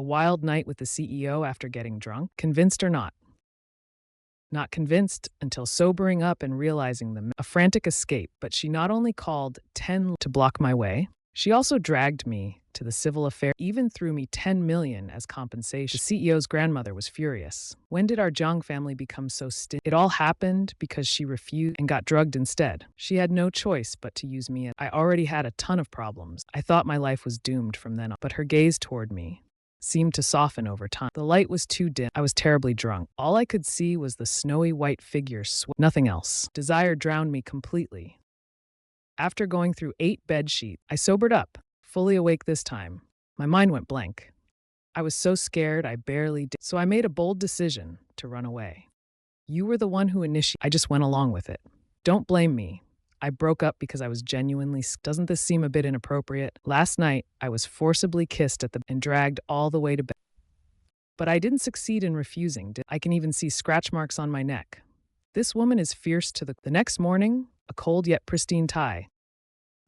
A wild night with the CEO after getting drunk? Convinced or not? Not convinced until sobering up and realizing a frantic escape, but she not only called 10 to block my way, she also dragged me to the civil affair, even threw me 10 million as compensation. The CEO's grandmother was furious. When did our Zhang family become so stingy? It all happened because she refused and got drugged instead. She had no choice but to use me. I already had a ton of problems. I thought my life was doomed from then on, but her gaze toward me seemed to soften over time. The light was too dim. I was terribly drunk. All I could see was the snowy white figure, nothing else. Desire drowned me completely. After going through 8 bed sheets, I sobered up, fully awake this time. My mind went blank. I was so scared I barely did. So I made a bold decision to run away. You were the one who initiated. I just went along with it. Don't blame me. I broke up because I was genuinely. Doesn't this seem a bit inappropriate? Last night, I was forcibly kissed and dragged all the way to bed. But I didn't succeed in refusing. I can even see scratch marks on my neck. This woman is fierce to the next morning, a cold yet pristine tie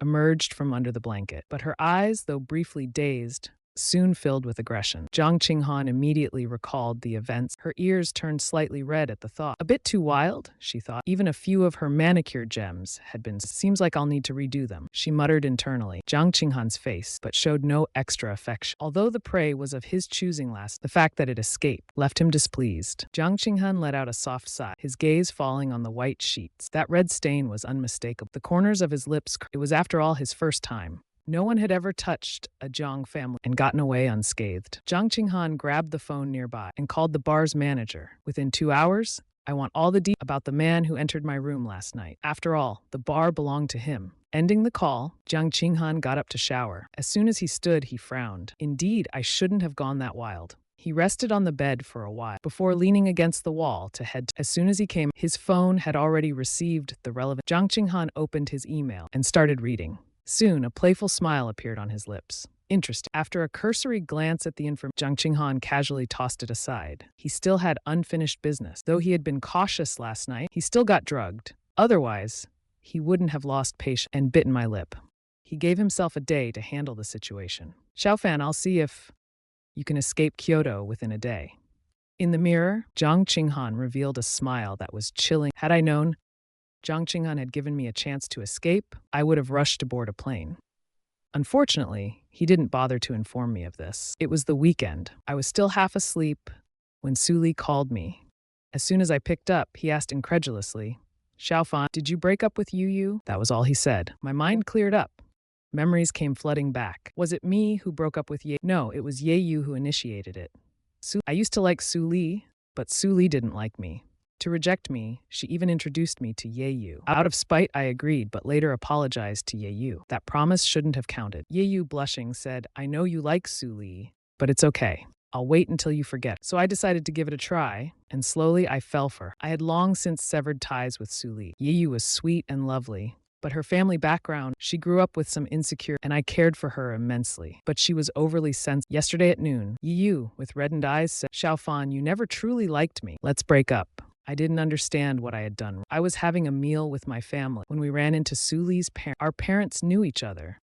emerged from under the blanket. But her eyes, though briefly dazed, soon filled with aggression. Zhang Qinghan immediately recalled the events. Her ears turned slightly red at the thought. A bit too wild, she thought. Even a few of her manicure gems had been. Seems like I'll need to redo them, she muttered internally. Zhang Qinghan's face, but showed no extra affection. Although the prey was of his choosing the fact that it escaped left him displeased. Zhang Qinghan let out a soft sigh, his gaze falling on the white sheets. That red stain was unmistakable. The corners of his lips. It was after all his first time. No one had ever touched a Zhang family and gotten away unscathed. Zhang Qinghan grabbed the phone nearby and called the bar's manager. Within 2 hours, I want all the details about the man who entered my room last night. After all, the bar belonged to him. Ending the call, Zhang Qinghan got up to shower. As soon as he stood, he frowned. Indeed, I shouldn't have gone that wild. He rested on the bed for a while before leaning against the wall to head. As soon as he came, his phone had already received the relevant. Zhang Qinghan opened his email and started reading. Soon, a playful smile appeared on his lips. Interesting. After a cursory glance at the information, Zhang Qinghan casually tossed it aside. He still had unfinished business. Though he had been cautious last night, he still got drugged. Otherwise, he wouldn't have lost patience and bitten my lip. He gave himself a day to handle the situation. Xiaofan, I'll see if you can escape Kyoto within a day. In the mirror, Zhang Qinghan revealed a smile that was chilling. Had I known Zhang Qinghan had given me a chance to escape, I would have rushed aboard a plane. Unfortunately, he didn't bother to inform me of this. It was the weekend. I was still half asleep when Su Li called me. As soon as I picked up, he asked incredulously, Xiaofan, did you break up with Yu? That was all he said. My mind cleared up. Memories came flooding back. Was it me who broke up with Ye? No, it was Yu who initiated it. I used to like Su Li, but Su Li didn't like me. To reject me, she even introduced me to Yu. Out of spite, I agreed, but later apologized to Yu. That promise shouldn't have counted. Yu, blushing, said, I know you like Su Li, but it's okay. I'll wait until you forget. So I decided to give it a try, and slowly I fell for her. I had long since severed ties with Su Li. Yu was sweet and lovely, but her family background, she grew up with some insecurity, and I cared for her immensely. But she was overly sensitive. Yesterday at noon, Yu, with reddened eyes, said, Xiaofan, you never truly liked me. Let's break up. I didn't understand what I had done. I was having a meal with my family when we ran into Su Li's parents. Our parents knew each other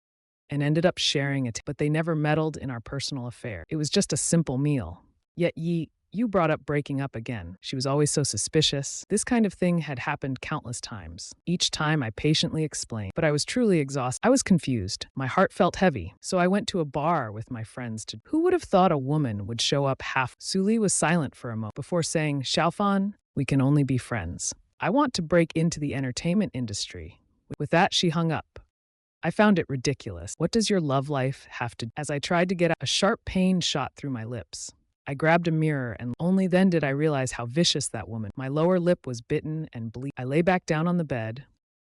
and ended up sharing it, but they never meddled in our personal affair. It was just a simple meal. Yet you brought up breaking up again. She was always so suspicious. This kind of thing had happened countless times. Each time I patiently explained, but I was truly exhausted. I was confused. My heart felt heavy. So I went to a bar with my friends to. Who would have thought a woman would show up half? Su Li was silent for a moment before saying, Xiaofan, we can only be friends. I want to break into the entertainment industry. With that, she hung up. I found it ridiculous. What does your love life have to do? As I tried to get out, a sharp pain shot through my lips. I grabbed a mirror and only then did I realize how vicious that woman. My lower lip was bitten and bleeding. I lay back down on the bed.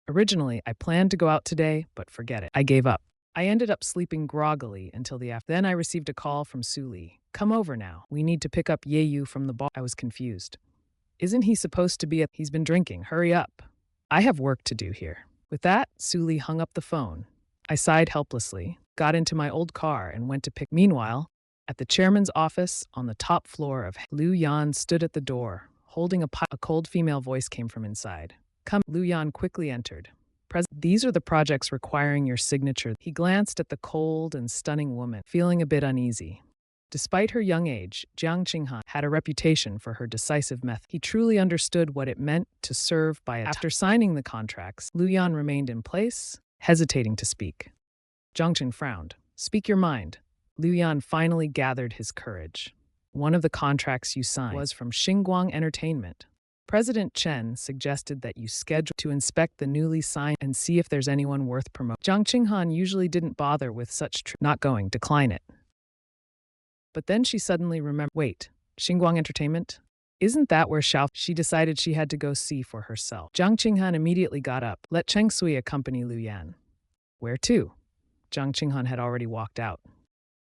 Originally, I planned to go out today, but forget it. I gave up. I ended up sleeping groggily until the afternoon. Then I received a call from Su Li. Come over now. We need to pick up Yu from the bar. I was confused. Isn't he supposed to be He's been drinking. Hurry up. I have work to do here. With that, Su Li hung up the phone. I sighed helplessly, got into my old car, and went to pick. Meanwhile, at the chairman's office on the top floor of Liu Yan stood at the door, holding a pipe. A cold female voice came from inside. Come. Liu Yan quickly entered. These are the projects requiring your signature. He glanced at the cold and stunning woman, feeling a bit uneasy. Despite her young age, Jiang Qinghan had a reputation for her decisive method. He truly understood what it meant to serve by a After signing the contracts, Lu Yan remained in place, hesitating to speak. Jiang Qing frowned. Speak your mind. Lu Yan finally gathered his courage. One of the contracts you signed was from Xinguang Entertainment. President Chen suggested that you schedule to inspect the newly signed and see if there's anyone worth promoting. Jiang Qinghan usually didn't bother with such not going, decline it. But then she suddenly remembered, wait, Xinguang Entertainment? Isn't that where She decided she had to go see for herself. Jiang Qinghan immediately got up. Let Cheng Sui accompany Lu Yan. Where to? Jiang Qinghan had already walked out.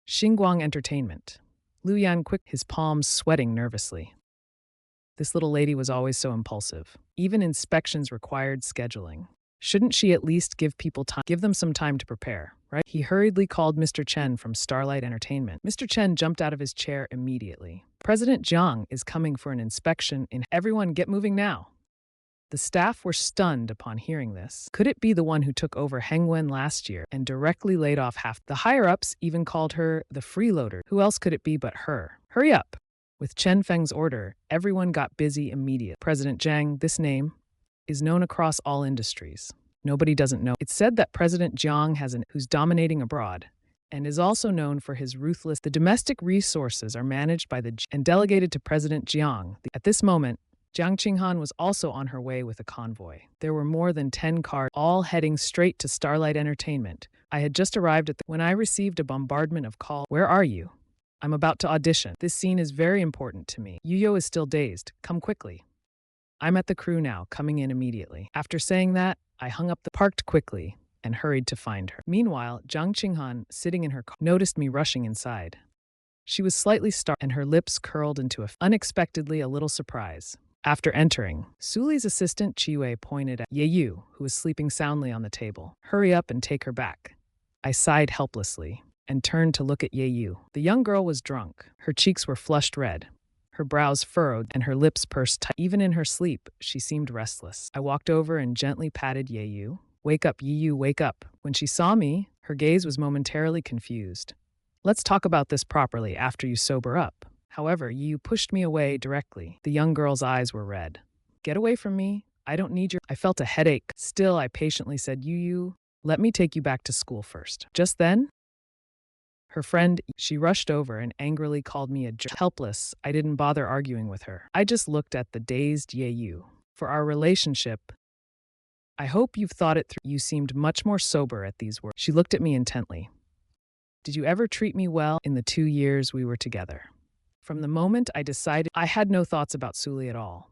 Xinguang Entertainment. Lu Yan his palms sweating nervously. This little lady was always so impulsive. Even inspections required scheduling. Shouldn't she at least give them some time to prepare, right? He hurriedly called Mr. Chen from Starlight Entertainment. Mr. Chen jumped out of his chair immediately. President Jiang is coming for an inspection Everyone get moving now. The staff were stunned upon hearing this. Could it be the one who took over Hengwen last year and directly laid off half? The higher-ups even called her the freeloader. Who else could it be but her? Hurry up! With Chen Feng's order, everyone got busy immediately. President Jiang, this name, is known across all industries. Nobody doesn't know. It's said that President Jiang who's dominating abroad and is also known for his ruthless. The domestic resources are managed by and delegated to President Jiang. At this moment, Jiang Qinghan was also on her way with a convoy. There were more than 10 cars, all heading straight to Starlight Entertainment. I had just arrived when I received a bombardment of calls. Where are you? I'm about to audition. This scene is very important to me. Yuyo is still dazed. Come quickly. I'm at the crew now, coming in immediately. After saying that, I hung up parked quickly and hurried to find her. Meanwhile, Jiang Qinghan, sitting in her car, noticed me rushing inside. She was slightly startled and her lips curled into unexpectedly a little surprise. After entering, Suli's assistant Chiwei pointed at Yeyu, who was sleeping soundly on the table. Hurry up and take her back. I sighed helplessly and turned to look at Yeyu. The young girl was drunk. Her cheeks were flushed red, her brows furrowed, and her lips pursed tight. Even in her sleep, she seemed restless. I walked over and gently patted Yeyu. Wake up, Yeyu, wake up. When she saw me, her gaze was momentarily confused. Let's talk about this properly after you sober up. However, Yeyu pushed me away directly. The young girl's eyes were red. Get away from me. I don't need your... I felt a headache. Still, I patiently said, Yeyu, let me take you back to school first. Just then, her friend, she rushed over and angrily called me a jerk. Helpless, I didn't bother arguing with her. I just looked at the dazed Yeyu. For our relationship, I hope you've thought it through. You seemed much more sober at these words. She looked at me intently. Did you ever treat me well in the 2 years we were together? From the moment I decided, I had no thoughts about Suli at all.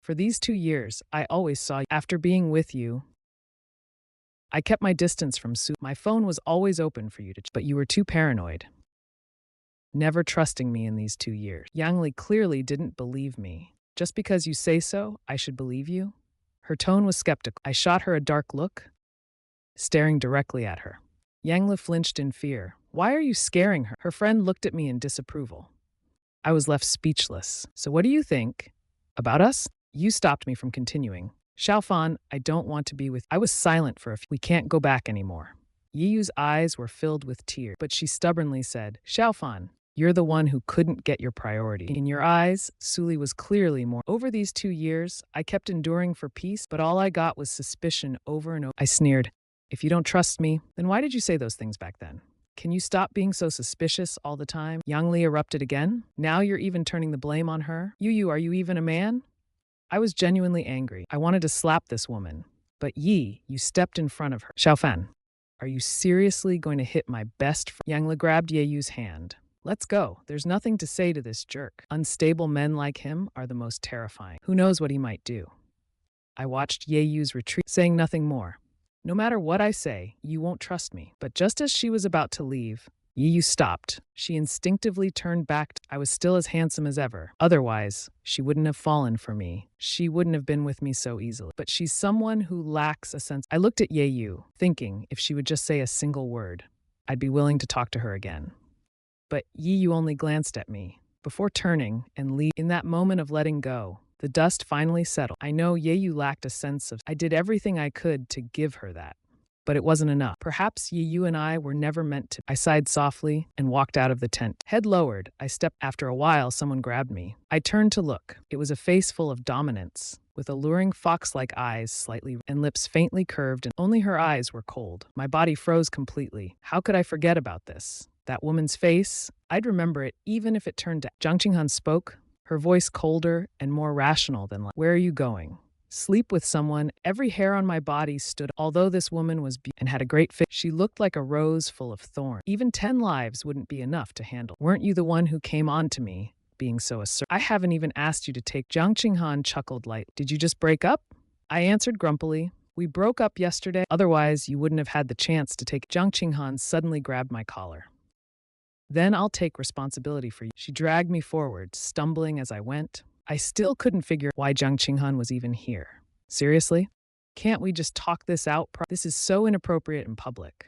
For these 2 years, I always saw you. After being with you, I kept my distance from Suli. My phone was always open for you but you were too paranoid, never trusting me in these 2 years. Yanli clearly didn't believe me. Just because you say so, I should believe you? Her tone was skeptical. I shot her a dark look, staring directly at her. Yanli flinched in fear. Why are you scaring her? Her friend looked at me in disapproval. I was left speechless. So what do you think? About us? You stopped me from continuing. Xiaofan, I don't want to be with... I was silent for a few... We can't go back anymore. Yiyu's eyes were filled with tears, but she stubbornly said, Xiaofan, you're the one who couldn't get your priority. In your eyes, Suli was clearly more... Over these 2 years, I kept enduring for peace, but all I got was suspicion over and over. I sneered. If you don't trust me, then why did you say those things back then? Can you stop being so suspicious all the time? Yanli erupted again. Now you're even turning the blame on her? Yu, are you even a man? I was genuinely angry. I wanted to slap this woman. But Yi, you stepped in front of her. Xiaofan, are you seriously going to hit my best friend? Yanli grabbed Yeyu's hand. Let's go. There's nothing to say to this jerk. Unstable men like him are the most terrifying. Who knows what he might do? I watched Yeyu's retreat, saying nothing more. No matter what I say, you won't trust me. But just as she was about to leave, Yeyu stopped. She instinctively turned back. I was still as handsome as ever. Otherwise, she wouldn't have fallen for me. She wouldn't have been with me so easily. But she's someone who lacks a sense. I looked at Yeyu, thinking if she would just say a single word, I'd be willing to talk to her again. But Yeyu only glanced at me. Before turning and leaving, in that moment of letting go, the dust finally settled. I know Yeyu lacked a sense of... I did everything I could to give her that. but it wasn't enough. Perhaps you and I were never meant to. I sighed softly and walked out of the tent. Head lowered, I stepped. After a while, someone grabbed me. I turned to look. It was a face full of dominance, with alluring fox-like eyes slightly and lips faintly curved, and only her eyes were cold. My body froze completely. How could I forget about this? That woman's face, I'd remember it even if it turned to. Jung Ching-han spoke, her voice colder and more rational than where are you going? Sleep with someone. Every hair on my body stood. Although this woman was beautiful and had a great fit, she looked like a rose full of thorns. Even 10 lives wouldn't be enough to handle. Weren't you the one who came on to me, being so assertive? I haven't even asked you to take. Jung Ching-han chuckled lightly. Did you just break up? I answered grumpily. We broke up yesterday. Otherwise, you wouldn't have had the chance to take. Jung Ching-han suddenly grabbed my collar. Then I'll take responsibility for you. She dragged me forward, stumbling as I went. I still couldn't figure why Jung Ching-han was even here. Seriously? Can't we just talk this out? This is so inappropriate in public.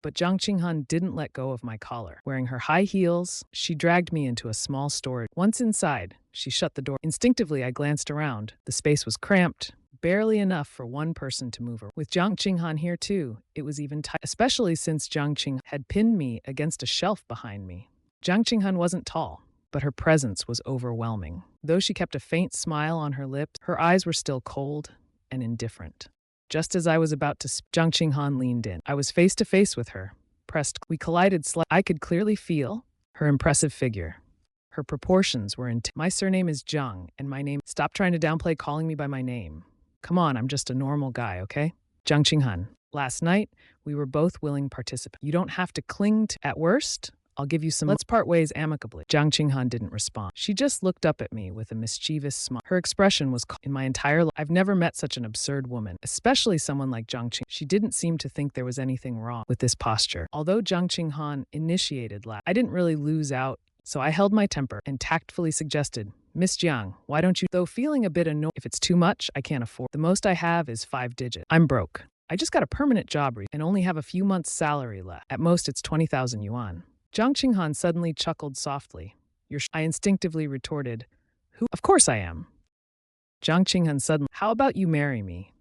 But Jung Ching-han didn't let go of my collar. Wearing her high heels, she dragged me into a small storage. Once inside, she shut the door. Instinctively, I glanced around. The space was cramped, barely enough for one person to move. With Jung Ching-han here too, it was even tight, especially since Jung Ching had pinned me against a shelf behind me. Jung Ching-han wasn't tall, but her presence was overwhelming. Though she kept a faint smile on her lips, her eyes were still cold and indifferent. Just as I was about to speak, Jung Ching-han leaned in. I was face to face with her, pressed. We collided slightly. I could clearly feel her impressive figure. Her proportions were intense. My surname is Jung, and my name. Stop trying to downplay calling me by my name. Come on, I'm just a normal guy, okay? Jung Ching-han. Last night, we were both willing participants. You don't have to cling to. At worst, I'll give you some. Let's part ways amicably. Jung Ching-han didn't respond. She just looked up at me with a mischievous smile. Her expression was in my entire life. I've never met such an absurd woman, especially someone like Jung Ching. She didn't seem to think there was anything wrong with this posture. Although Jung Ching-han initiated I didn't really lose out, so I held my temper and tactfully suggested, Miss Jiang, why don't you? Though feeling a bit annoyed, if it's too much, I can't afford. The most I have is 5 digits. I'm broke. I just got a permanent job and only have a few months' salary left. At most, it's 20,000 yuan. Jung Ching-han suddenly chuckled softly. I instinctively retorted, Who? Of course I am. Jung Ching-han suddenly, how about you marry me?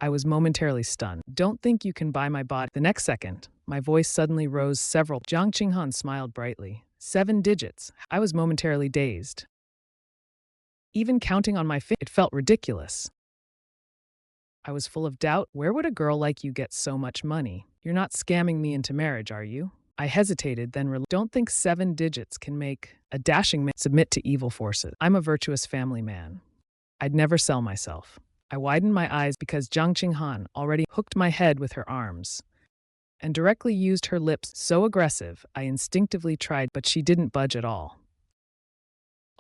I was momentarily stunned. Don't think you can buy my body. The next second, my voice suddenly rose several. Jung Ching-han smiled brightly. 7 digits. I was momentarily dazed. Even counting on my it felt ridiculous. I was full of doubt. Where would a girl like you get so much money? You're not scamming me into marriage, are you? I hesitated, then don't think 7 digits can make a dashing man submit to evil forces. I'm a virtuous family man. I'd never sell myself. I widened my eyes because Jung Ching-han already hooked my head with her arms and directly used her lips. So aggressive, I instinctively tried, but she didn't budge at all.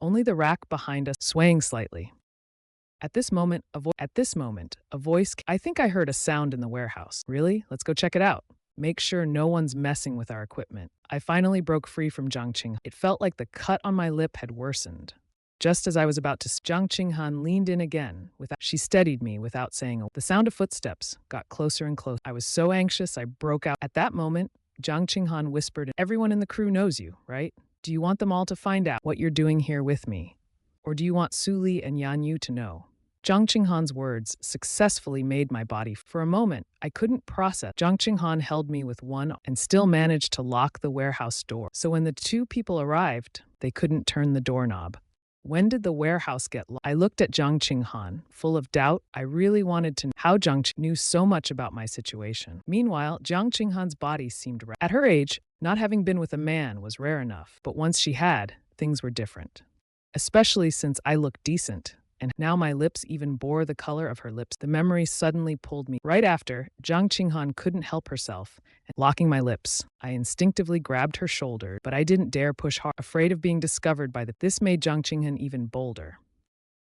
Only the rack behind us swaying slightly. At this moment, a voice. I think I heard a sound in the warehouse. Really? Let's go check it out. Make sure no one's messing with our equipment. I finally broke free from Jung Ching. It felt like the cut on my lip had worsened. Just as I was about to, Jung Ching-han leaned in again. She steadied me without saying a word. The sound of footsteps got closer and closer. I was so anxious I broke out. At that moment, Jung Ching-han whispered, Everyone in the crew knows you, right? Do you want them all to find out what you're doing here with me? Or do you want Su-li and Yan Yu to know? Jung Ching-han's words successfully made my body. For a moment, I couldn't process. Jung Ching-han held me with one and still managed to lock the warehouse door. So when the 2 people arrived, they couldn't turn the doorknob. When did the warehouse get locked? I looked at Jung Ching-han, full of doubt. I really wanted to know how Jung knew so much about my situation. Meanwhile, Jung Ching-han's body seemed right. At her age, not having been with a man was rare enough. But once she had, things were different. Especially since I looked decent. And now my lips even bore the color of her lips. The memory suddenly pulled me. Right after, Jung Ching-han couldn't help herself. And locking my lips, I instinctively grabbed her shoulder, but I didn't dare push hard, afraid of being discovered by this made Jung Ching-han even bolder.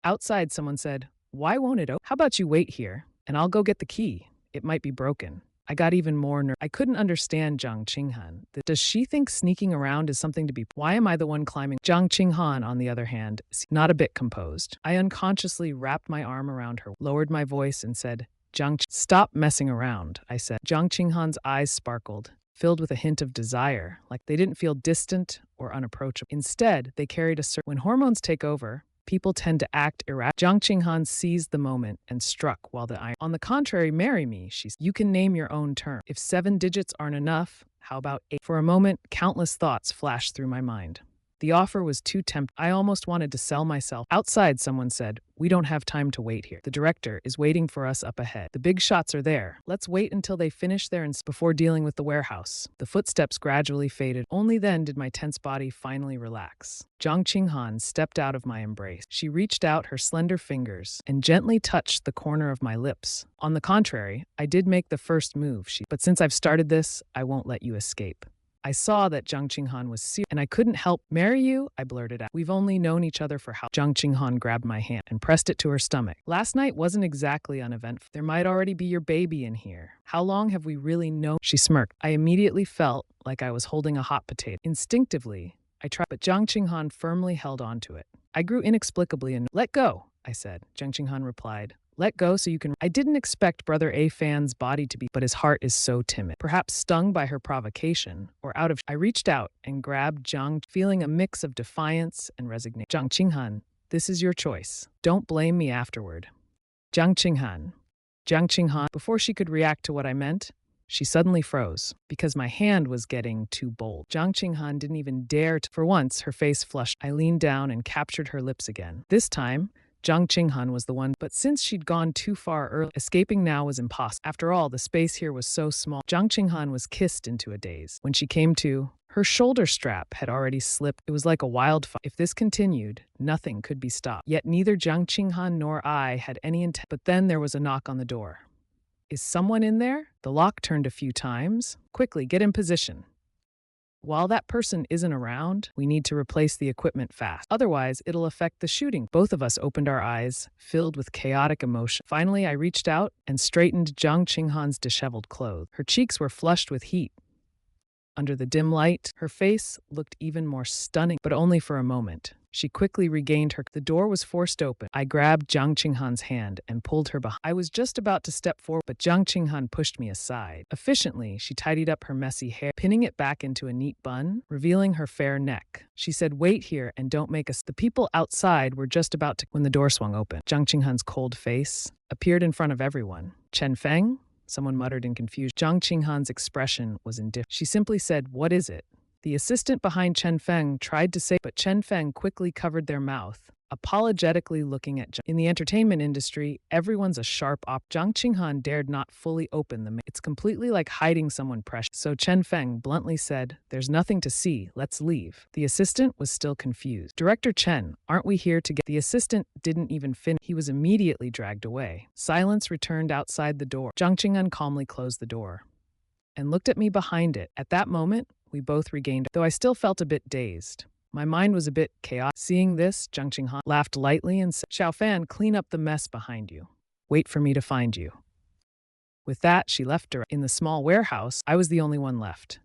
Outside, someone said, Why won't it open? How about you wait here, and I'll go get the key. It might be broken. I got even more nervous. I couldn't understand Jung Ching-han. Does she think sneaking around is something to be? Why am I the one climbing? Jung Ching-han, on the other hand, not a bit composed. I unconsciously wrapped my arm around her, lowered my voice, and said, Stop messing around, I said. Jung Ching-han's eyes sparkled, filled with a hint of desire, like they didn't feel distant or unapproachable. Instead, they carried a certain. When hormones take over, People tend to act irrational. Jiang Qinghan seized the moment and struck while the iron. On the contrary, marry me, she said. You can name your own term. If 7 digits aren't enough, how about 8? For a moment, countless thoughts flashed through my mind. The offer was too tempting. I almost wanted to sell myself. Outside, someone said, "We don't have time to wait here. The director is waiting for us up ahead. The big shots are there. Let's wait until they finish their before dealing with the warehouse." The footsteps gradually faded. Only then did my tense body finally relax. Jiang Qinghan stepped out of my embrace. She reached out her slender fingers and gently touched the corner of my lips. On the contrary, I did make the first move, but since I've started this, I won't let you escape. I saw that Jiang Qinghan was serious, and I couldn't help. "Marry you?" I blurted out. "We've only known each other for how—" Jiang Qinghan grabbed my hand and pressed it to her stomach. "Last night wasn't exactly uneventful. There might already be your baby in here. How long have we really known?" She smirked. I immediately felt like I was holding a hot potato. Instinctively, I tried, but Jiang Qinghan firmly held on to it. I grew inexplicably annoyed. "Let go," I said. Jiang Qinghan replied. "Let go so you can—" I didn't expect Brother A Fan's body to be, but his heart is so timid. Perhaps stung by her provocation, or out of— I reached out and grabbed Jiang, feeling a mix of defiance and resignation. "Jiang Qinghan, this is your choice. Don't blame me afterward." Jiang Qinghan. Jiang Qinghan. Before she could react to what I meant, she suddenly froze, because my hand was getting too bold. Jiang Qinghan didn't even dare to— For once, her face flushed. I leaned down and captured her lips again. This time, Jiang Qinghan was the one, but since she'd gone too far early, escaping now was impossible. After all, the space here was so small. Jiang Qinghan was kissed into a daze. When she came to, her shoulder strap had already slipped. It was like a wildfire. If this continued, nothing could be stopped. Yet neither Jiang Qinghan nor I had any intent. But then there was a knock on the door. "Is someone in there?" The lock turned a few times. "Quickly, get in position. While that person isn't around, we need to replace the equipment fast. Otherwise, it'll affect the shooting." Both of us opened our eyes, filled with chaotic emotion. Finally, I reached out and straightened Jiang Qinghan's disheveled clothes. Her cheeks were flushed with heat. Under the dim light, her face looked even more stunning, but only for a moment. She quickly regained her— The door was forced open. I grabbed Jiang Qinghan's hand and pulled her behind. I was just about to step forward, but Jiang Qinghan pushed me aside. Efficiently, she tidied up her messy hair, pinning it back into a neat bun, revealing her fair neck. She said, "Wait here and don't make us—" The people outside were just about to— When the door swung open, Jiang Qinghan's cold face appeared in front of everyone. "Chen Feng?" Someone muttered in confusion. Jiang Qinghan's expression was indifferent. She simply said, "What is it?" The assistant behind Chen Feng tried to say, but Chen Feng quickly covered their mouth, apologetically looking at Jiang. In the entertainment industry, everyone's a sharp op. Jiang Qinghan dared not fully open the— It's completely like hiding someone precious. So Chen Feng bluntly said, "There's nothing to see. Let's leave." The assistant was still confused. "Director Chen, aren't we here to get—" The assistant didn't even finish. He was immediately dragged away. Silence returned outside the door. Jiang Qinghan calmly closed the door and looked at me behind it. At that moment, we both regained, though I still felt a bit dazed. My mind was a bit chaotic. Seeing this, Jiang Qinghan laughed lightly and said, "Xiao Fan, clean up the mess behind you. Wait for me to find you." With that, she left her. In the small warehouse, I was the only one left.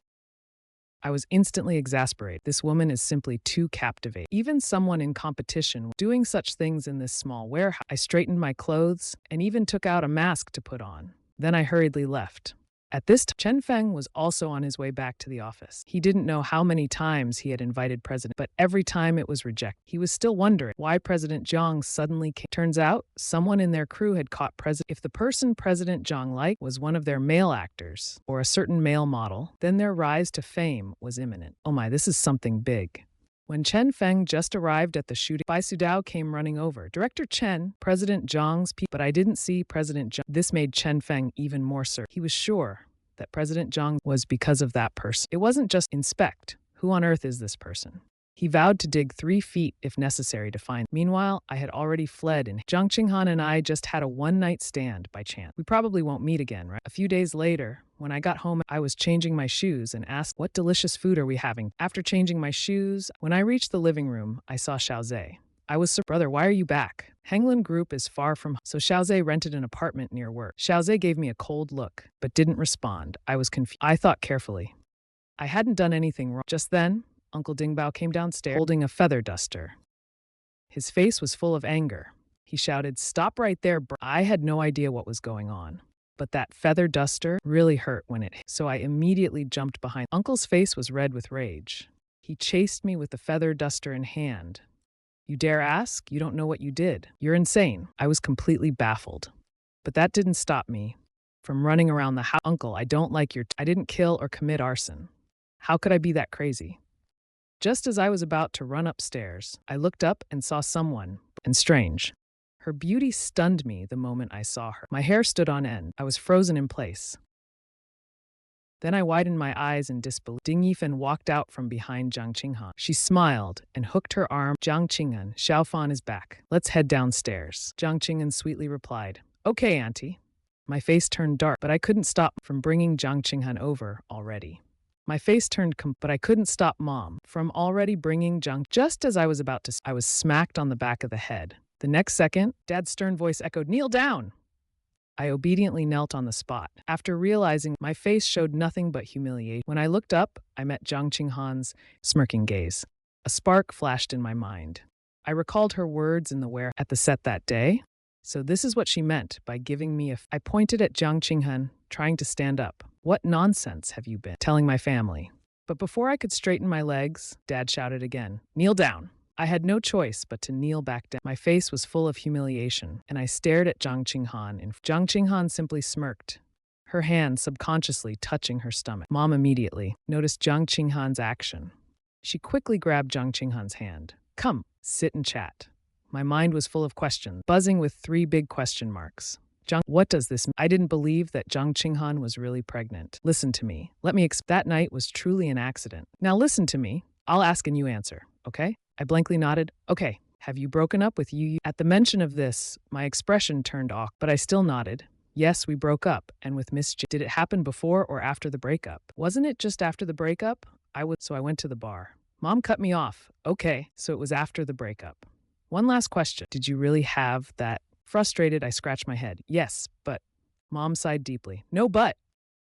I was instantly exasperated. This woman is simply too captivating. Even someone in competition doing such things in this small warehouse. I straightened my clothes and even took out a mask to put on. Then I hurriedly left. At this time, Chen Feng was also on his way back to the office. He didn't know how many times he had invited President, but every time it was rejected. He was still wondering why President Zhang suddenly came. Turns out, someone in their crew had caught President. If the person President Zhang liked was one of their male actors, or a certain male model, then their rise to fame was imminent. Oh my, this is something big. When Chen Feng just arrived at the shooting, Bai Sudao came running over. "Director Chen, President Zhang's people." But I didn't see President Zhang. This made Chen Feng even more certain. He was sure that President Zhang was because of that person. It wasn't just inspect. Who on earth is this person? He vowed to dig 3 feet if necessary to find. Meanwhile, I had already fled, and Jiang Qinghan and I just had a one-night stand by chance. We probably won't meet again, right? A few days later, when I got home, I was changing my shoes and asked, "What delicious food are we having?" After changing my shoes, when I reached the living room, I saw Xiaozhe. I was surprised. "Brother, why are you back? Henglin Group is far from home." So Xiaozhe rented an apartment near work. Xiaozhe gave me a cold look, but didn't respond. I was confused. I thought carefully. I hadn't done anything wrong. Just then, Uncle Dingbao came downstairs, holding a feather duster. His face was full of anger. He shouted, "Stop right there, bro." I had no idea what was going on, but that feather duster really hurt when it hit, so I immediately jumped behind. Uncle's face was red with rage. He chased me with the feather duster in hand. You dare ask? You don't know what you did. You're insane. I was completely baffled. But that didn't stop me from running around the house. Uncle, I don't like your. I didn't kill or commit arson. How could I be that crazy? Just as I was about to run upstairs, I looked up and saw someone, and strange. Her beauty stunned me the moment I saw her. My hair stood on end. I was frozen in place. Then I widened my eyes in disbelief. Ding Yifan walked out from behind Jiang Qinghan. She smiled and hooked her arm. Jiang Qinghan, Xiaofan is back. Let's head downstairs. Jiang Qinghan sweetly replied, Okay, Auntie. My face turned dark, but I couldn't stop from bringing Jiang Qinghan over already. My face turned but I couldn't stop Mom from already bringing Jiang. Just as I was about to, I was smacked on the back of the head. The next second, Dad's stern voice echoed, Kneel down! I obediently knelt on the spot. After realizing my face showed nothing but humiliation, when I looked up, I met Jiang Qinghan's smirking gaze. A spark flashed in my mind. I recalled her words in the at the set that day. So this is what she meant by giving me I pointed at Jiang Qinghan, trying to stand up. What nonsense have you been telling my family? But before I could straighten my legs, Dad shouted again, Kneel down. I had no choice but to kneel back down. My face was full of humiliation, and I stared at Jiang Qinghan. Jiang Qinghan simply smirked, her hand subconsciously touching her stomach. Mom immediately noticed Jiang Qinghan's action. She quickly grabbed Jiang Qinghan's hand. Come, sit and chat. My mind was full of questions, buzzing with 3 big question marks. What does this mean? I didn't believe that Jiang Qinghan was really pregnant. Listen to me. Let me that night was truly an accident. Now listen to me. I'll ask and you answer, okay? I blankly nodded. Okay. Have you broken up with you? At the mention of this, my expression turned off, but I still nodded. Yes, we broke up, and with Miss J. Did it happen before or after the breakup? Wasn't it just after the breakup? So I went to the bar. Mom cut me off. Okay, so it was after the breakup. One last question. Did you really have that? Frustrated, I scratched my head. Yes, but. Mom sighed deeply. No, but.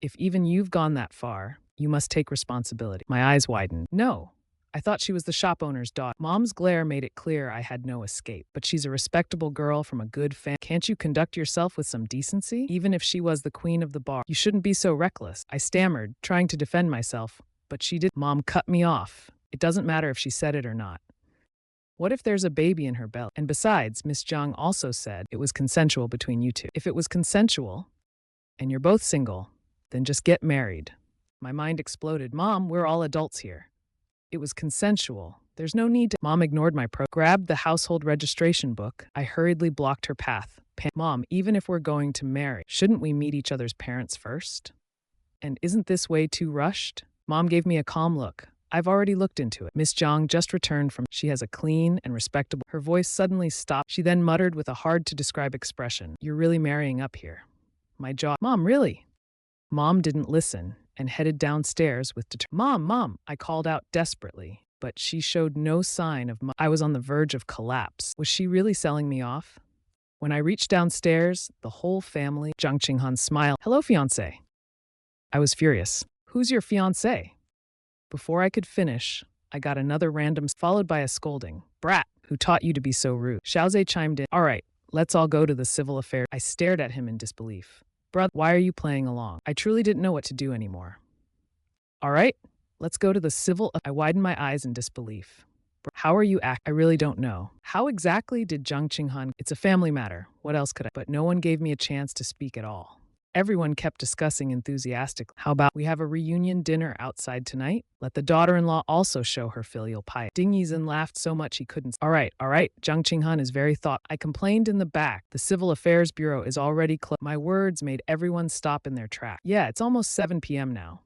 If even you've gone that far, you must take responsibility. My eyes widened. No. I thought she was the shop owner's daughter. Mom's glare made it clear I had no escape. But she's a respectable girl from a good family. Can't you conduct yourself with some decency? Even if she was the queen of the bar. You shouldn't be so reckless. I stammered, trying to defend myself. But she did. Mom cut me off. It doesn't matter if she said it or not. What if there's a baby in her belly? And besides, Miss Zhang also said it was consensual between you two. If it was consensual, and you're both single, then just get married. My mind exploded. Mom, we're all adults here. It was consensual. There's no need to. Mom ignored my grabbed the household registration book. I hurriedly blocked her path. Mom, even if we're going to marry, shouldn't we meet each other's parents first? And isn't this way too rushed? Mom gave me a calm look. I've already looked into it. Miss Zhang just returned from. She has a clean and respectable. Her voice suddenly stopped. She then muttered with a hard-to-describe expression. You're really marrying up here. My jaw. Mom, really? Mom didn't listen and headed downstairs with Mom, I called out desperately, but she showed no sign of. I was on the verge of collapse. Was she really selling me off? When I reached downstairs, the whole family. Jiang Qinghan smiled. Hello, fiancé. I was furious. Who's your fiancé? Before I could finish, I got another random, followed by a scolding. Brat, who taught you to be so rude? Xiaozhe chimed in. All right, let's all go to the civil affair. I stared at him in disbelief. Brother, why are you playing along? I truly didn't know what to do anymore. All right, let's go to the civil. I widened my eyes in disbelief. How are you I really don't know. How exactly did Jiang Qinghan? It's a family matter. What else could I? But no one gave me a chance to speak at all. Everyone kept discussing enthusiastically. How about we have a reunion dinner outside tonight? Let the daughter-in-law also show her filial piety. Ding Yizhen laughed so much he couldn't. All right. Jiang Qinghan is very I complained in the back. The Civil Affairs Bureau is already closed. My words made everyone stop in their track. Yeah, it's almost 7 p.m. now.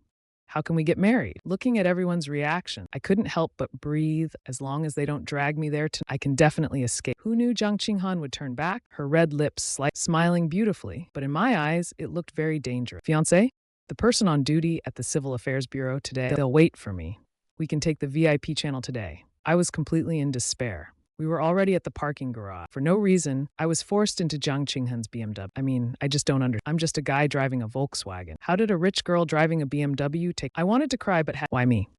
How can we get married? Looking at everyone's reaction, I couldn't help but breathe. As long as they don't drag me there, I can definitely escape. Who knew Jiang Qinghan would turn back? Her red lips smiling beautifully, but in my eyes, it looked very dangerous. Fiancé? The person on duty at the Civil Affairs Bureau today, they'll wait for me. We can take the VIP channel today. I was completely in despair. We were already at the parking garage. For no reason, I was forced into Jiang Qinghan's BMW. I mean, I just don't understand. I'm just a guy driving a Volkswagen. How did a rich girl driving a BMW take? I wanted to cry, but why me?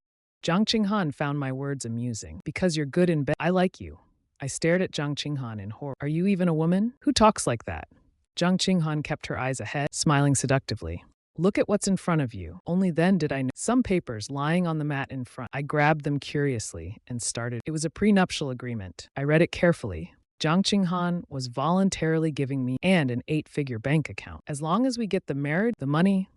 Jiang Qinghan found my words amusing. Because you're good in bed. I like you. I stared at Jiang Qinghan in horror. Are you even a woman? Who talks like that? Jiang Qinghan kept her eyes ahead, smiling seductively. Look at what's in front of you. Only then did I know. Some papers lying on the mat in front. I grabbed them curiously and started. It was a prenuptial agreement. I read it carefully. Jiang Qinghan was voluntarily giving me and an 8-figure bank account. As long as we get the marriage, the money,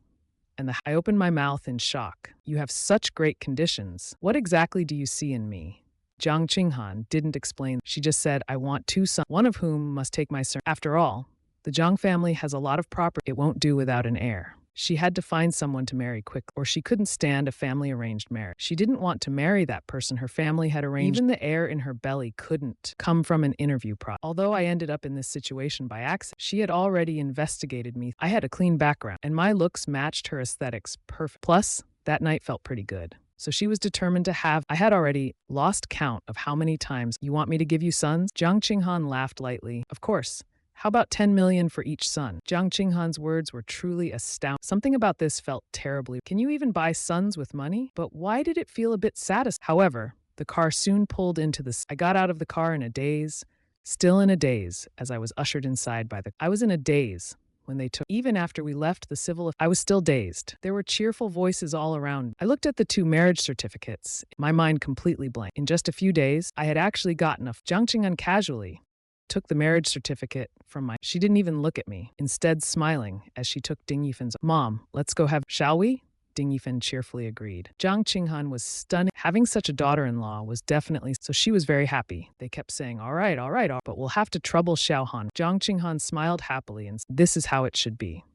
and I opened my mouth in shock. You have such great conditions. What exactly do you see in me? Jiang Qinghan didn't explain. She just said, I want 2 sons, one of whom must take my surname. After all, the Jiang family has a lot of property. It won't do without an heir. She had to find someone to marry quickly, or she couldn't stand a family-arranged marriage. She didn't want to marry that person her family had arranged. Even the heir in her belly couldn't come from an interview process. Although I ended up in this situation by accident, she had already investigated me. I had a clean background, and my looks matched her aesthetics perfect. Plus, that night felt pretty good. So she was determined to have. I had already lost count of how many times. You want me to give you sons? Jiang Qinghan laughed lightly. Of course. How about 10 million for each son? Jiang Qinghan's words were truly astounding. Something about this felt terribly. Can you even buy sons with money? But why did it feel a bit satisfying? However, the car soon pulled into the. I got out of the car in a daze, still in a daze, as I was ushered inside by the. I was in a daze when they took. Even after we left the civil, I was still dazed. There were cheerful voices all around. I looked at the 2 marriage certificates, my mind completely blank. In just a few days, I had actually gotten a. Jiang Qinghan casually took the marriage certificate from my. She didn't even look at me, instead smiling as she took Ding Yifen's. Mom, let's go have. Shall we? Ding Yifen cheerfully agreed. Jiang Qinghan was stunning. Having such a daughter-in-law was definitely. So she was very happy. They kept saying, all right, but we'll have to trouble Xiaohan. Jiang Qinghan smiled happily and said, this is how it should be.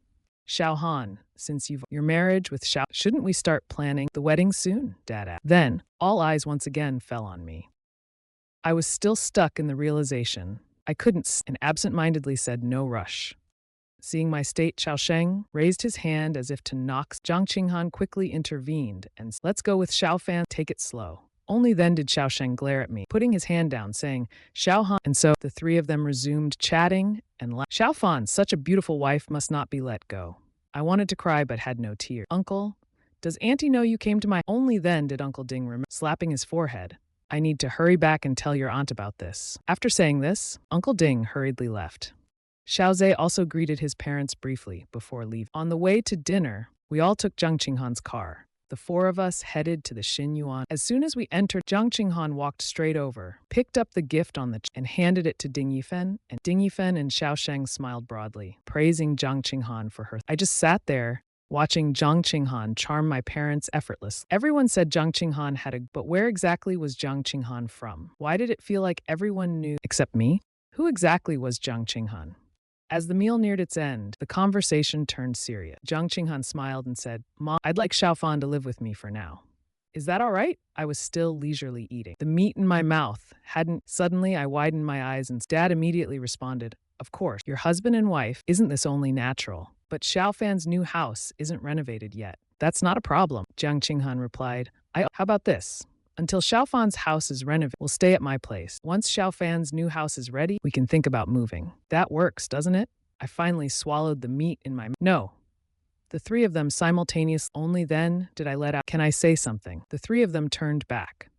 Xiaohan, since your marriage with Xiao, shouldn't we start planning the wedding soon? Dad asked. Then, all eyes once again fell on me. I was still stuck in the realization I couldn't, and absent-mindedly said, no rush. Seeing my state, Xiaosheng raised his hand as if to knock. Jiang Qinghan quickly intervened and said, let's go with Xiaofan, take it slow. Only then did Xiaosheng glare at me, putting his hand down, saying, Xiaohan. And so the 3 of them resumed chatting and laughing. Xiaofan, such a beautiful wife, must not be let go. I wanted to cry but had no tears. Uncle, does Auntie know you came to my. Only then did Uncle Ding remember, slapping his forehead. I need to hurry back and tell your aunt about this. After saying this, Uncle Ding hurriedly left. Xiaozhe also greeted his parents briefly before leaving. On the way to dinner, we all took Jiang Qinghan's car. The 4 of us headed to the Xinyuan. As soon as we entered, Jiang Qinghan walked straight over, picked up the gift on the and handed it to Ding Yifen. And Ding Yifen and Xiaosheng smiled broadly, praising Jiang Qinghan for her. I just sat there, watching Jiang Qinghan charm my parents effortlessly. Everyone said Jiang Qinghan had a. But where exactly was Jiang Qinghan from? Why did it feel like everyone knew except me? Who exactly was Jiang Qinghan? As the meal neared its end, the conversation turned serious. Jiang Qinghan smiled and said, Mom, I'd like Xiaofan to live with me for now. Is that all right? I was still leisurely eating. The meat in my mouth hadn't. Suddenly, I widened my eyes and Dad immediately responded, of course, your husband and wife, isn't this only natural? But Xiaofan's new house isn't renovated yet. That's not a problem, Jiang Qinghan replied. How about this? Until Xiaofan's house is renovated, we'll stay at my place. Once Xiaofan's new house is ready, we can think about moving. That works, doesn't it? I finally swallowed the meat in my. No. The 3 of them simultaneously. Only then did I let out. Can I say something? The 3 of them turned back.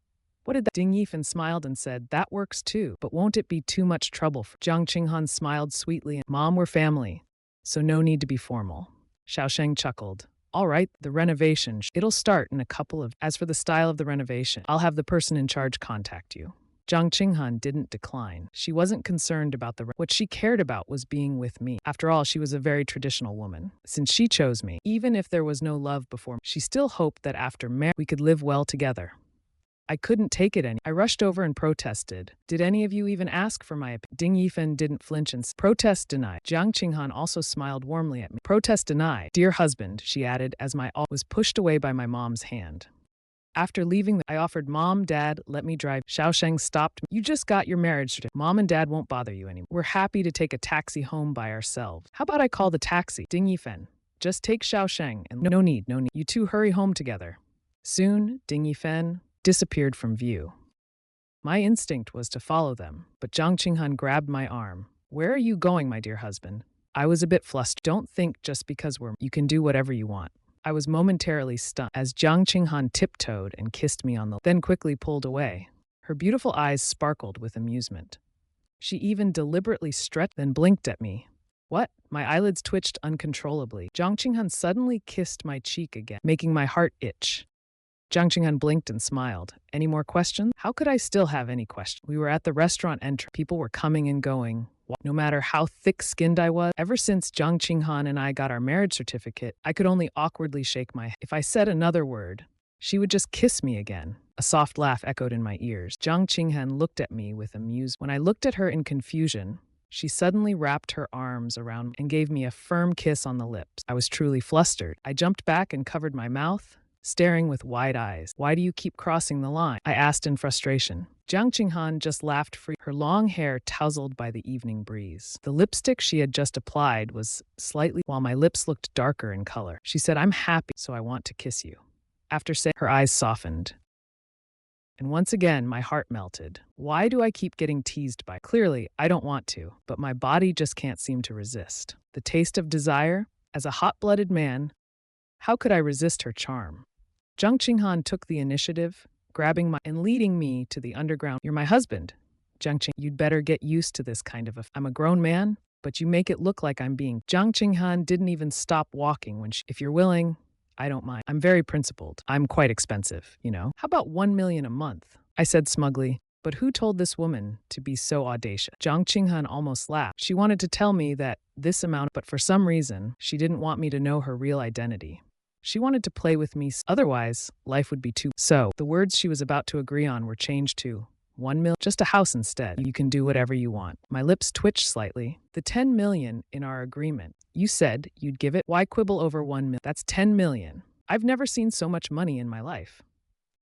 What did that? Ding Yifen smiled and said, that works too. But won't it be too much trouble? Jiang Qinghan smiled sweetly and Mom, we're family, so no need to be formal. Xiaosheng chuckled. All right, the renovation. It'll start in a couple of. As for the style of the renovation, I'll have the person in charge contact you. Jiang Qinghan didn't decline. She wasn't concerned about the. What she cared about was being with me. After all, she was a very traditional woman. Since she chose me, even if there was no love before, she still hoped that after marriage we could live well together. I couldn't take it any. I rushed over and protested. Did any of you even ask for my opinion? Ding Yifen didn't flinch and protest denied. Jiang Qinghan also smiled warmly at me. Protest denied. Dear husband, she added as my all was pushed away by my mom's hand. After leaving, I offered Mom, Dad, let me drive. Xiaosheng stopped me. You just got your marriage certificate. Mom and Dad won't bother you anymore. We're happy to take a taxi home by ourselves. How about I call the taxi? Ding Yifen. Just take Xiaosheng and no need. You 2 hurry home together. Soon, Ding Yifen disappeared from view. My instinct was to follow them, but Jiang Qinghan grabbed my arm. Where are you going, my dear husband? I was a bit flustered. Don't think just because you can do whatever you want. I was momentarily stunned as Jiang Qinghan tiptoed and kissed me on the then quickly pulled away. Her beautiful eyes sparkled with amusement. She even deliberately stretched then blinked at me. What? My eyelids twitched uncontrollably. Jiang Qinghan suddenly kissed my cheek again, making my heart itch. Jiang Qinghan blinked and smiled. Any more questions? How could I still have any questions? We were at the restaurant entrance. People were coming and going. No matter how thick-skinned I was, ever since Jiang Qinghan and I got our marriage certificate, I could only awkwardly shake my head. If I said another word, she would just kiss me again. A soft laugh echoed in my ears. Jiang Qinghan looked at me with amusement. When I looked at her in confusion, she suddenly wrapped her arms around me and gave me a firm kiss on the lips. I was truly flustered. I jumped back and covered my mouth, staring with wide eyes. Why do you keep crossing the line? I asked in frustration. Jiang Qinghan just laughed free, her long hair tousled by the evening breeze. The lipstick she had just applied was slightly, while my lips looked darker in color. She said, I'm happy, so I want to kiss you. After saying, her eyes softened. And once again, my heart melted. Why do I keep getting teased by? Clearly, I don't want to, but my body just can't seem to resist. The taste of desire? As a hot-blooded man, how could I resist her charm? Jiang Qinghan took the initiative, grabbing my and leading me to the underground. You're my husband. Jiang Qing, you'd better get used to this kind of I'm a grown man, but you make it look like I'm being. Jiang Qinghan didn't even stop walking when if you're willing, I don't mind. I'm very principled. I'm quite expensive, you know. How about 1 million a month? I said smugly. But who told this woman to be so audacious? Jiang Qinghan almost laughed. She wanted to tell me that this amount, but for some reason, she didn't want me to know her real identity. She wanted to play with me, otherwise, life would be too. So, the words she was about to agree on were changed to 1 million, just a house instead. You can do whatever you want. My lips twitched slightly. The 10 million in our agreement. You said you'd give it. Why quibble over 1 million? That's 10 million. I've never seen so much money in my life.